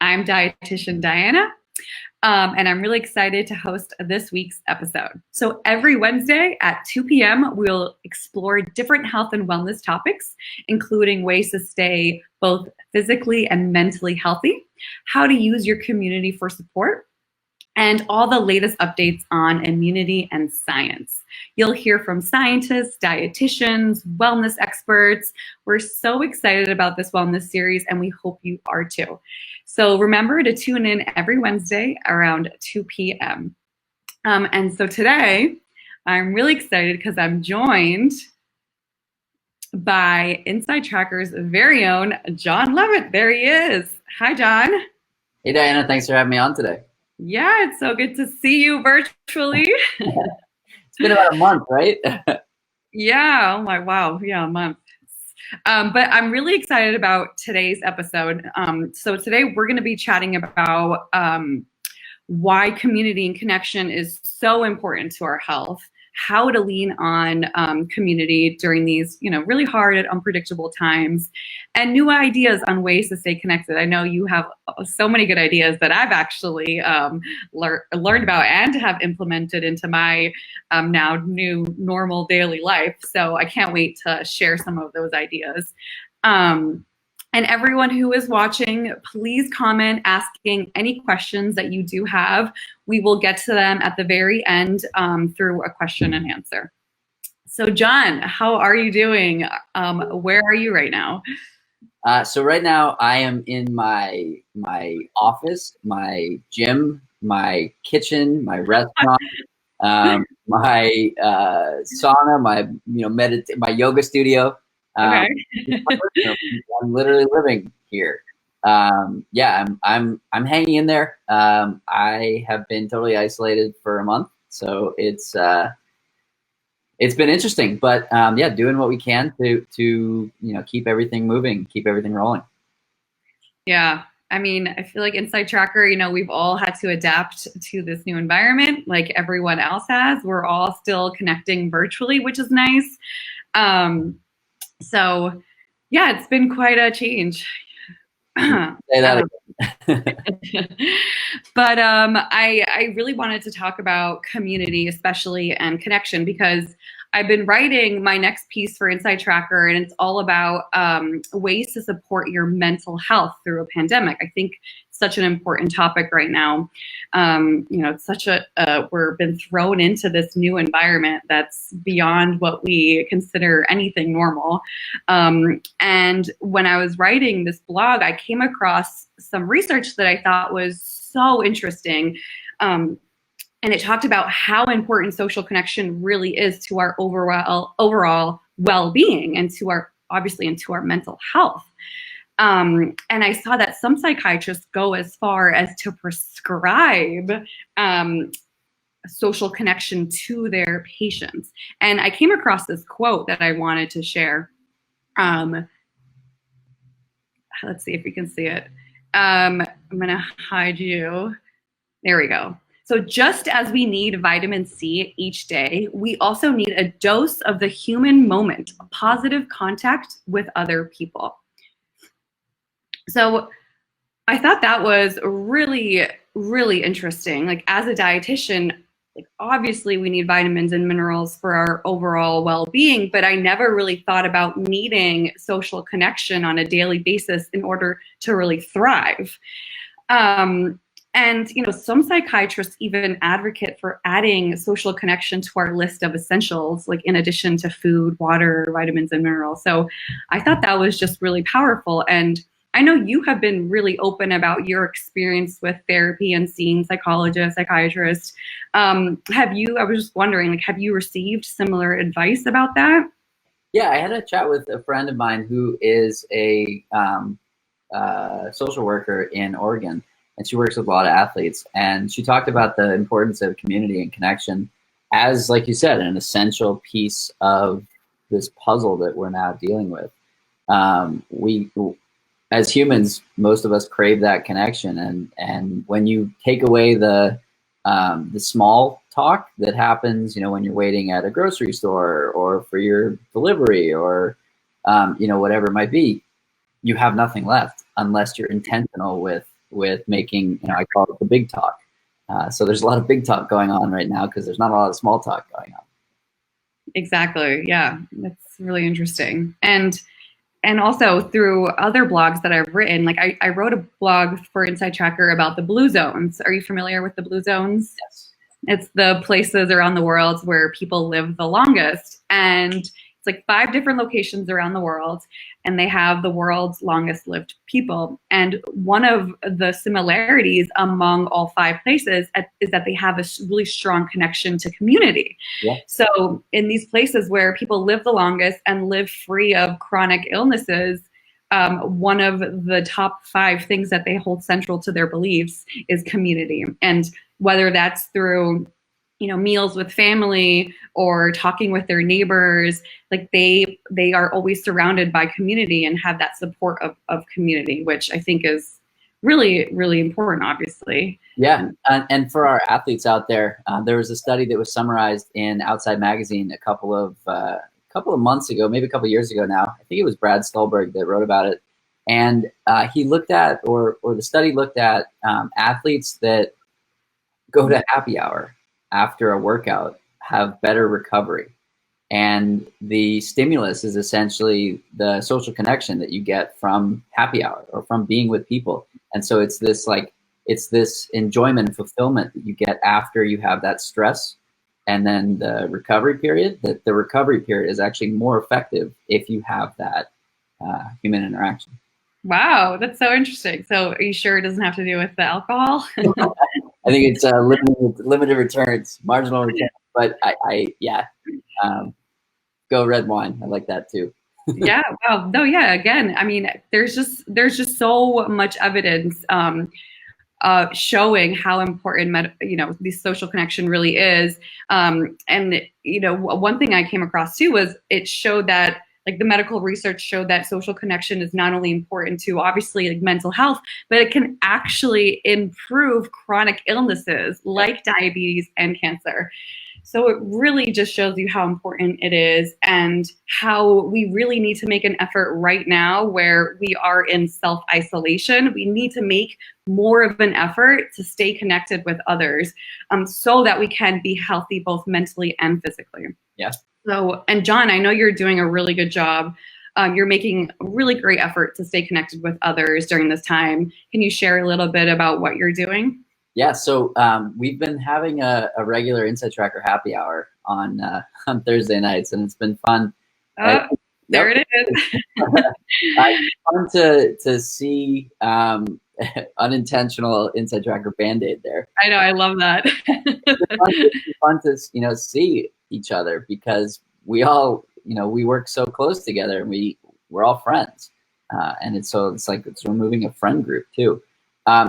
I'm dietitian Diana, and I'm really excited to host this week's episode. So every Wednesday at 2 p.m., we'll explore different health and wellness topics, including ways to stay both physically and mentally healthy, how to use your community for support, and all the latest updates on immunity and science. You'll hear from scientists, dietitians, wellness experts. We're so excited about this wellness series, and we hope you are too. So remember to tune in every Wednesday around 2 p.m. And so today, I'm really excited because I'm joined by InsideTracker's very own John Levitt. There he is. Hi, John. Hey, Diana. Thanks for having me on today. Yeah, it's so good to see you virtually. It's been about a month, right? Yeah. Oh my, wow. Yeah, a month. But I'm really excited about today's episode. So today we're going to be chatting about why community and connection is so important to our health, how to lean on community during these, really hard and unpredictable times, and new ideas on ways to stay connected. I know you have so many good ideas that I've actually learned about and have implemented into my now new normal daily life. So I can't wait to share some of those ideas. And everyone who is watching, please comment asking any questions that you do have. We will get to them at the very end through a question and answer. So John, how are you doing? Where are you right now? So right now I am in my office, my gym, my kitchen, my restaurant, my sauna, my my yoga studio. Okay. I'm literally living here. Yeah, I'm hanging in there. I have been totally isolated for a month, so it's been interesting. But yeah, doing what we can to keep everything moving, keep everything rolling. Yeah. I mean, I feel like InsideTracker, we've all had to adapt to this new environment like everyone else has. We're all still connecting virtually, which is nice. So yeah, it's been quite a change. Say that again. But I really wanted to talk about community, especially, and connection, because I've been writing my next piece for InsideTracker, and it's all about ways to support your mental health through a pandemic. I think it's such an important topic right now. It's such we're been thrown into this new environment that's beyond what we consider anything normal. And when I was writing this blog, I came across some research that I thought was so interesting. And it talked about how important social connection really is to our overall well-being and to our mental health. And I saw that some psychiatrists go as far as to prescribe social connection to their patients. And I came across this quote that I wanted to share. Let's see if we can see it. I'm going to hide you. There we go. So just as we need vitamin C each day, we also need a dose of the human moment, positive contact with other people. So I thought that was really, really interesting. Like, as a dietitian, obviously we need vitamins and minerals for our overall well-being, but I never really thought about needing social connection on a daily basis in order to really thrive. And, some psychiatrists even advocate for adding social connection to our list of essentials, like in addition to food, water, vitamins, and minerals. So I thought that was just really powerful. And I know you have been really open about your experience with therapy and seeing psychologists, psychiatrists. I was just wondering, have you received similar advice about that? Yeah, I had a chat with a friend of mine who is a social worker in Oregon. And she works with a lot of athletes. And she talked about the importance of community and connection as, like you said, an essential piece of this puzzle that we're now dealing with. We, as humans, most of us crave that connection. And when you take away the small talk that happens, when you're waiting at a grocery store or for your delivery or, whatever it might be, you have nothing left unless you're intentional with with making, I call it the big talk. So there's a lot of big talk going on right now because there's not a lot of small talk going on. Exactly. Yeah, that's really interesting. And also through other blogs that I've written, like I wrote a blog for InsideTracker about the blue zones. Are you familiar with the blue zones? Yes. It's the places around the world where people live the longest. And it's like 5 different locations around the world, and they have the world's longest lived people. And one of the similarities among all 5 places is that they have a really strong connection to community. Yeah. So in these places where people live the longest and live free of chronic illnesses, one of the top 5 things that they hold central to their beliefs is community. And whether that's through meals with family or talking with their neighbors, like they are always surrounded by community and have that support of community, which I think is really, really important, obviously. Yeah. And for our athletes out there, there was a study that was summarized in Outside Magazine a couple of months ago, maybe a couple of years ago now. I think it was Brad Stulberg that wrote about it. And he looked at, or the study looked at athletes that go to happy hour after a workout have better recovery. And the stimulus is essentially the social connection that you get from happy hour or from being with people. And so it's this enjoyment and fulfillment that you get after you have that stress. And then the recovery period, that the recovery period is actually more effective if you have that human interaction. Wow, that's so interesting. So are you sure it doesn't have to do with the alcohol? I think it's limited returns, marginal returns. But go red wine. I like that too. Yeah. Wow. No. Yeah. Again, I mean, there's just so much evidence showing how important this social connection really is. And one thing I came across too was it showed that, like, the medical research showed that social connection is not only important to obviously like mental health, but it can actually improve chronic illnesses like diabetes and cancer. So it really just shows you how important it is and how we really need to make an effort right now where we are in self-isolation. We need to make more of an effort to stay connected with others so that we can be healthy both mentally and physically. Yeah. So, and John, I know you're doing a really good job. You're making a really great effort to stay connected with others during this time. Can you share a little bit about what you're doing? Yeah, so we've been having a regular InsideTracker happy hour on Thursday nights, and it's been fun. There it is. It's fun to see unintentional InsideTracker Band-Aid there. I know, I love that. It's fun to see each other because we all we work so close together, and we're all friends, and it's like it's removing a friend group too.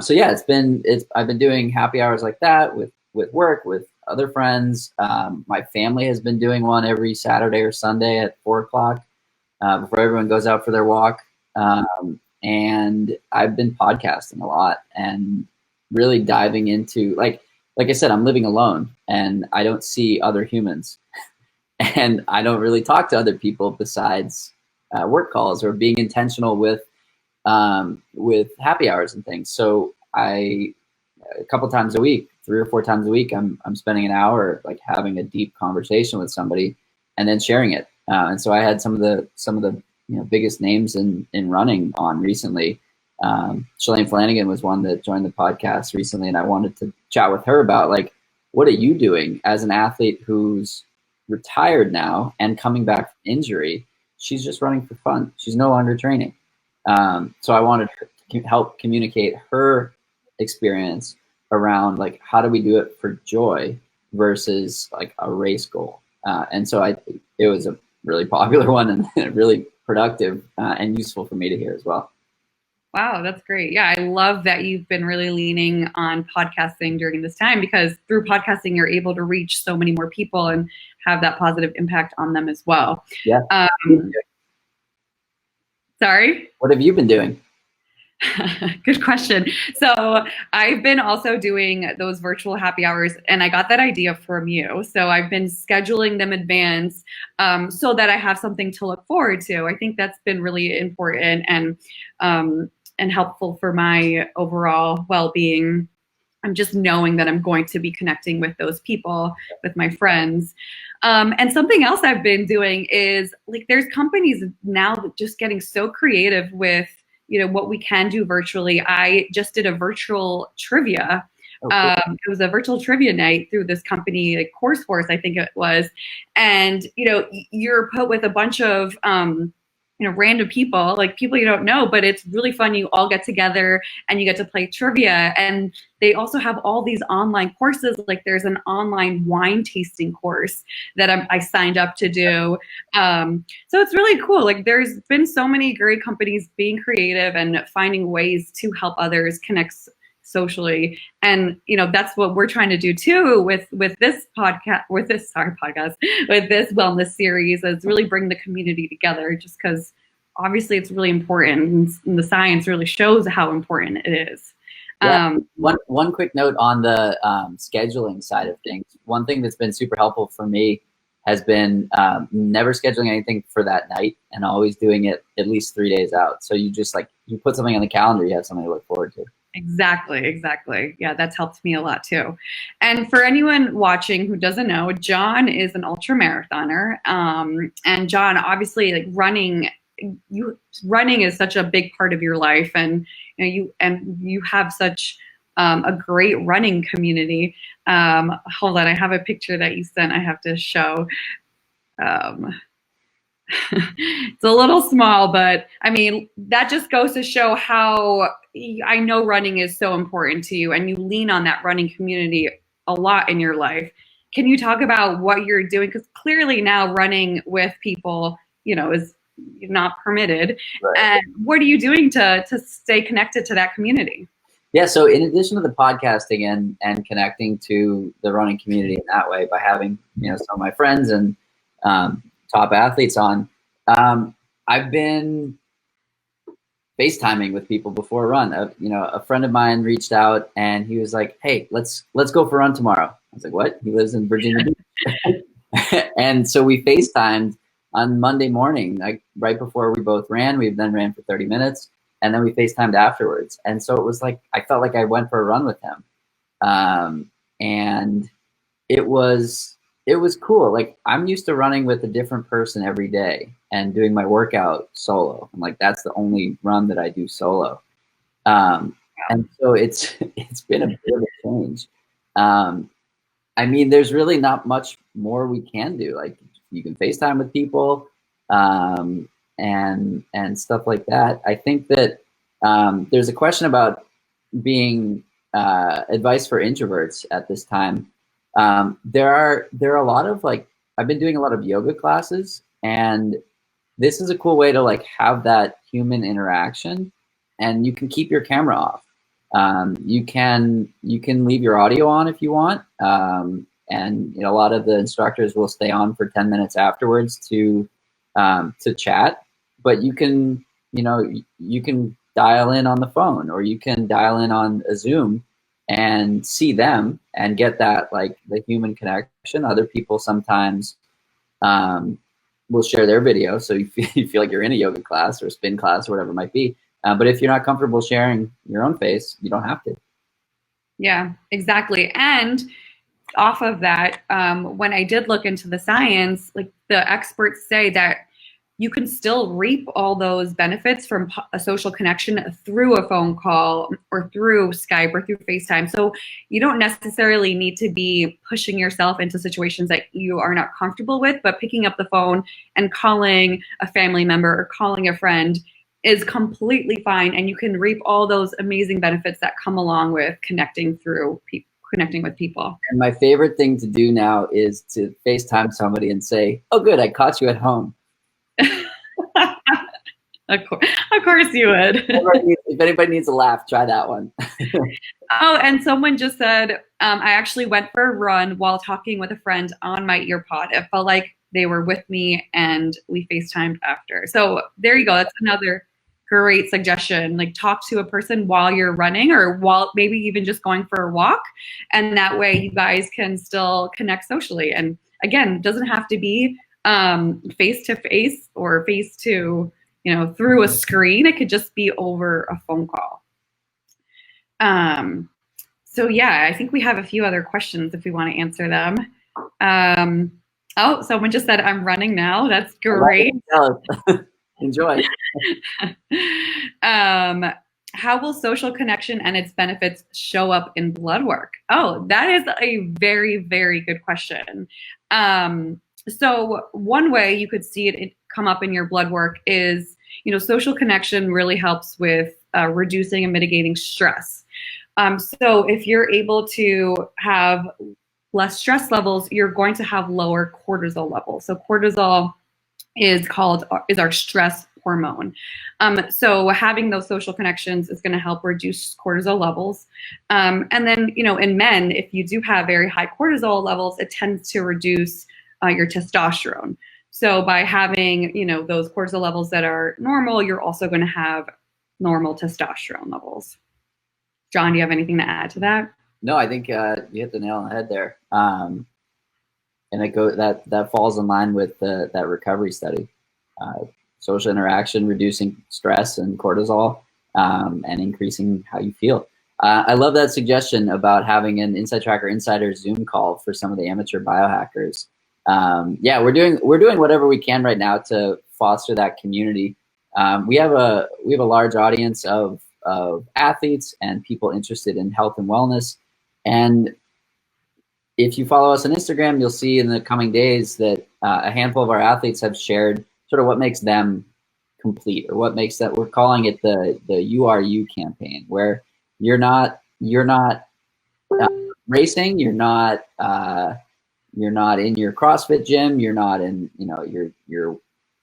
So yeah, I've been doing happy hours like that with work, with other friends. My family has been doing one every Saturday or Sunday at 4:00 before everyone goes out for their walk. And I've been podcasting a lot and really diving into, like I said, I'm living alone and I don't see other humans and I don't really talk to other people besides work calls or being intentional with happy hours and things. So a couple times a week, 3 or 4 times a week, I'm spending an hour like having a deep conversation with somebody and then sharing it. And so I had some of the biggest names in running on recently. Shalane Flanagan was one that joined the podcast recently, and I wanted to chat with her about, like, what are you doing as an athlete who's retired now and coming back from injury? She's just running for fun. She's no longer training. So I wanted to help communicate her experience around, like, how do we do it for joy versus like a race goal. And so it was a really popular one and really productive and useful for me to hear as well. Wow, that's great. Yeah, I love that you've been really leaning on podcasting during this time, because through podcasting, you're able to reach so many more people and have that positive impact on them as well. Yeah. Sorry? What have you been doing? Good question. So I've been also doing those virtual happy hours, and I got that idea from you. So I've been scheduling them in advance so that I have something to look forward to. I think that's been really important. And and helpful for my overall well-being. I'm just knowing that I'm going to be connecting with those people, with my friends. And something else I've been doing is like there's companies now that just getting so creative with, you know, what we can do virtually. I just did a virtual trivia. It was a virtual trivia night through this company, like CourseForce, I think it was. And, you know, you're put with a bunch of, you know, random people, like people you don't know, but it's really fun. You all get together and you get to play trivia. And they also have all these online courses. Like there's an online wine tasting course that I signed up to do. So it's really cool. Like there's been so many great companies being creative and finding ways to help others connect socially. And, you know, that's what we're trying to do too with this podcast, with this wellness series, is really bring the community together, just because obviously it's really important and the science really shows how important it is. Yeah. One quick note on the scheduling side of things. One thing that's been super helpful for me has been never scheduling anything for that night and always doing it at least 3 days out. So you just you put something on the calendar, you have something to look forward to. Exactly. Yeah, that's helped me a lot too. And for anyone watching who doesn't know, John is an ultra marathoner. And John, obviously, like running is such a big part of your life, and you have such a great running community. Hold on, I have a picture that you sent. I have to show. It's a little small, but I mean, that just goes to show how I know running is so important to you, and you lean on that running community a lot in your life. Can you talk about what you're doing? Because clearly now running with people, you know, is not permitted. Right. And what are you doing to stay connected to that community? Yeah, so in addition to the podcasting and connecting to the running community in that way by having, you know, some of my friends and top athletes on, I've been FaceTiming with people before a run. A friend of mine reached out and he was like, "Hey, let's go for a run tomorrow." I was like, "What?" He lives in Virginia Beach. And so we FaceTimed on Monday morning, like right before we both ran. We then ran for 30 minutes and then we FaceTimed afterwards. And so it was like, I felt like I went for a run with him. And it was cool. Like I'm used to running with a different person every day and doing my workout solo. I'm like, that's the only run that I do solo. And so it's been a bit of a change. I mean, there's really not much more we can do. Like you can FaceTime with people, and stuff like that. I think that there's a question about being advice for introverts at this time. There are a lot of I've been doing a lot of yoga classes, and this is a cool way to have that human interaction, and you can keep your camera off. You can leave your audio on if you want, and a lot of the instructors will stay on for 10 minutes afterwards to chat. But you can dial in on the phone, or you can dial in on a Zoom and see them and get that the human connection. Other people sometimes will share their video, so you feel like you're in a yoga class or a spin class or whatever it might be. But if you're not comfortable sharing your own face, you don't have to. Yeah, exactly. And off of that, when I did look into the science, the experts say that you can still reap all those benefits from a social connection through a phone call or through Skype or through FaceTime. So you don't necessarily need to be pushing yourself into situations that you are not comfortable with, but picking up the phone and calling a family member or calling a friend is completely fine. And you can reap all those amazing benefits that come along with connecting with people. And my favorite thing to do now is to FaceTime somebody and say, "Oh, good, I caught you at home." Of course you would. If anybody needs a laugh, try that one. Oh, and someone just said, I actually went for a run while talking with a friend on my earpod. It felt like they were with me and we FaceTimed after. So there you go. That's another great suggestion. Talk to a person while you're running, or while maybe even just going for a walk. And that way you guys can still connect socially. And again, it doesn't have to be face to face or face to, through a screen. It could just be over a phone call. So yeah, I think we have a few other questions if we want to answer them. Oh, someone just said I'm running now. That's great. Enjoy. How will social connection and its benefits show up in blood work? Oh, that is a very, very good question. So one way you could see it come up in your blood work is, social connection really helps with reducing and mitigating stress. So if you're able to have less stress levels, you're going to have lower cortisol levels. So cortisol is our stress hormone. So having those social connections is going to help reduce cortisol levels. And then, in men, if you do have very high cortisol levels, it tends to reduce your testosterone. So by having, those cortisol levels that are normal, you're also going to have normal testosterone levels. John, do you have anything to add to that? No, I think you hit the nail on the head there. And that falls in line with that recovery study. Social interaction, reducing stress and cortisol, and increasing how you feel. I love that suggestion about having an InsideTracker Insider Zoom call for some of the amateur biohackers. Yeah, we're doing whatever we can right now to foster that community. We have a large audience of athletes and people interested in health and wellness. And if you follow us on Instagram, you'll see in the coming days that a handful of our athletes have shared sort of what makes them complete, or what makes that, we're calling it the You Are You campaign, where you're not racing, you're not in your CrossFit gym, you're not in your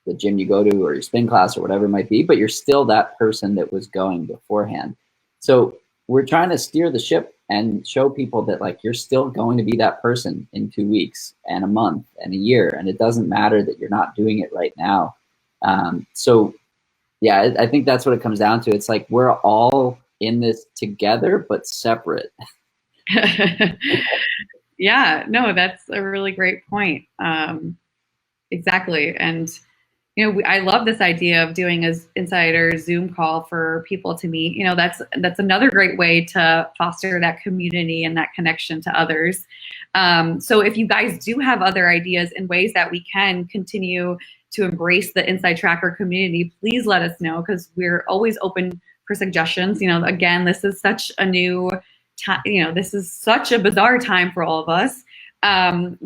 the gym you go to or your spin class or whatever it might be, but you're still that person that was going beforehand. So we're trying to steer the ship and show people that, like, you're still going to be that person in 2 weeks and a month and a year, and it doesn't matter that you're not doing it right now. So yeah, I think that's what it comes down to. It's like we're all in this together but separate. Yeah, no, that's a really great point. Exactly. And I love this idea of doing an insider Zoom call for people to meet. That's another great way to foster that community and that connection to others. So if you guys do have other ideas and ways that we can continue to embrace the InsideTracker community, please let us know, because we're always open for suggestions. Again, this is such a new time. This is such a bizarre time for all of us.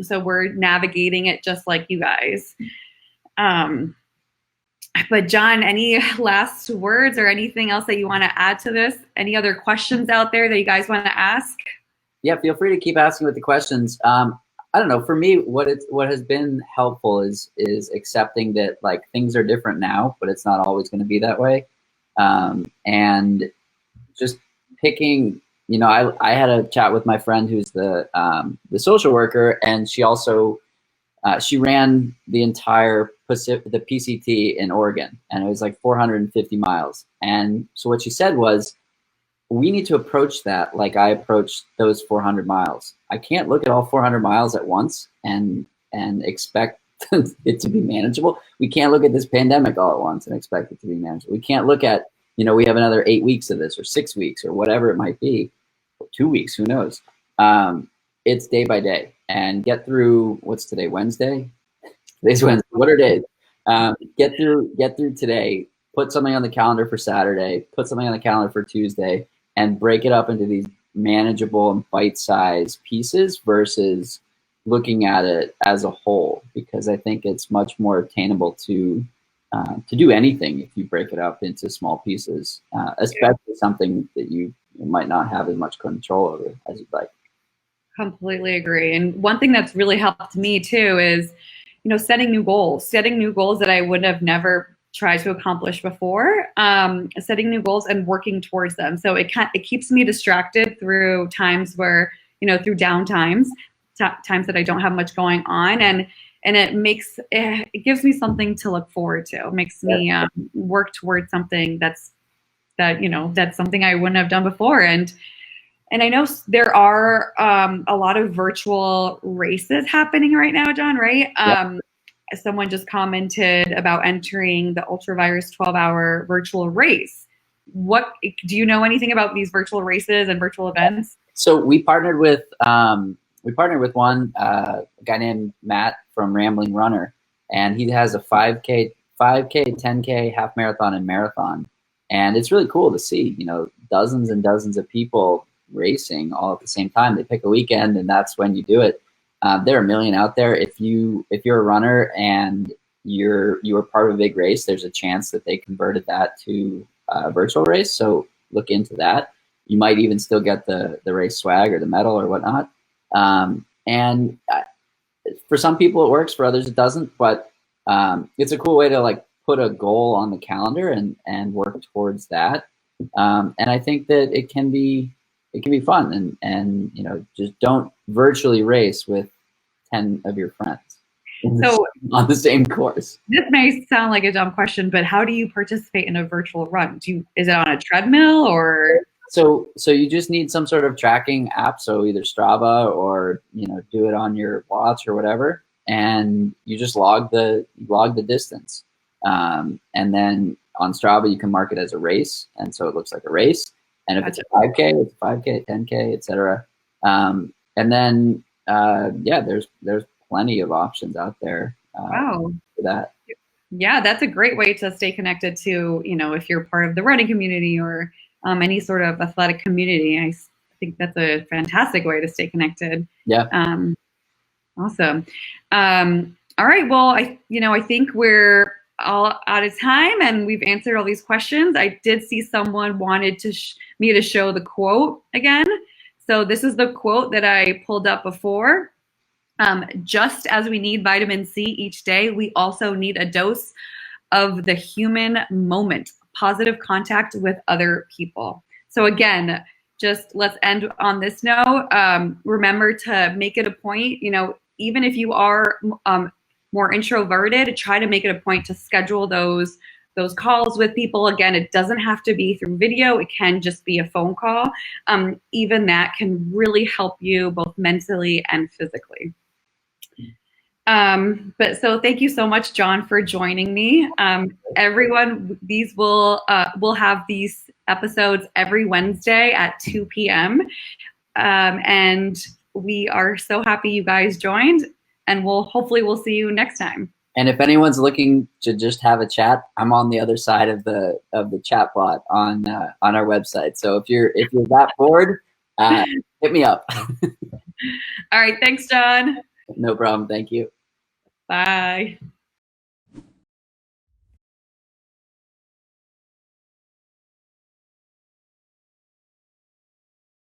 So we're navigating it just like you guys. But John, any last words or anything else that you want to add to this? Any other questions out there that you guys want to ask? Yeah, feel free to keep asking with the questions. I don't know. For me, what has been helpful is accepting that, like, things are different now, but it's not always going to be that way. And just picking. I had a chat with my friend who's the social worker, and she also she ran the entire the PCT in Oregon, and it was like 450 miles. And so what she said was, we need to approach that like I approached those 400 miles. I can't look at all 400 miles at once and expect it to be manageable. We can't look at this pandemic all at once and expect it to be manageable. We can't look at, we have another 8 weeks of this, or 6 weeks, or whatever it might be, or 2 weeks, who knows? It's day by day, and get through, what's today, Wednesday? Today's Wednesday. What are days? Get through today. Put something on the calendar for Saturday. Put something on the calendar for Tuesday, and break it up into these manageable and bite-sized pieces versus looking at it as a whole. Because I think it's much more attainable to do anything if you break it up into small pieces, especially something that you might not have as much control over as you'd like. Completely agree. And one thing that's really helped me too is, setting new goals that I would have never tried to accomplish before, setting new goals and working towards them. So it keeps me distracted through times where, through downtimes, times that I don't have much going on. And it gives me something to look forward to. It makes me work towards something that's something I wouldn't have done before. And I know there are a lot of virtual races happening right now, John, right? someone just commented about entering the Ultravirus 12-hour virtual race. What do you know anything about these virtual races and virtual events? So we partnered with one a guy named Matt from Rambling Runner, and he has a 5K, 10K, half marathon, and marathon, and it's really cool to see. You know, dozens and dozens of people racing all at the same time. They pick a weekend, and that's when you do it. There are a million out there. If you're a runner and you were part of a big race, there's a chance that they converted that to a virtual race. So look into that. You might even still get the race swag or the medal or whatnot. And for some people it works, for others it doesn't. But it's a cool way to like put a goal on the calendar and work towards that. And I think that it can be fun. And you know, just don't virtually race with 10 of your friends. So on the same course. This may sound like a dumb question, but how do you participate in a virtual run? Is it on a treadmill or? So you just need some sort of tracking app. So either Strava or, you know, do it on your watch or whatever. And you just log the distance. And then on Strava, you can mark it as a race. And so it looks like a race. And if it's a 5K, it's a 5K, 10K, etc. And then, yeah, there's plenty of options out there for that. Yeah, that's a great way to stay connected to, you know, if you're part of the running community or any sort of athletic community. I think that's a fantastic way to stay connected. Yeah. Awesome. All right. Well, I think we're all out of time and we've answered all these questions. I did see someone wanted me to show the quote again. So this is the quote that I pulled up before. Just as we need vitamin C each day, we also need a dose of the human moment, positive contact with other people. So again, just let's end on this note. Remember to make it a point, you know, even if you are more introverted, try to make it a point to schedule those calls with people. Again, it doesn't have to be through video. It can just be a phone call. Even that can really help you both mentally and physically. But so thank you so much, John, for joining me. Everyone, we'll have these episodes every Wednesday at 2 p.m. And we are so happy you guys joined, and hopefully we'll see you next time. And if anyone's looking to just have a chat, I'm on the other side of the chat bot on our website. So if you're that bored, hit me up. All right, thanks, John. No problem. Thank you. Bye.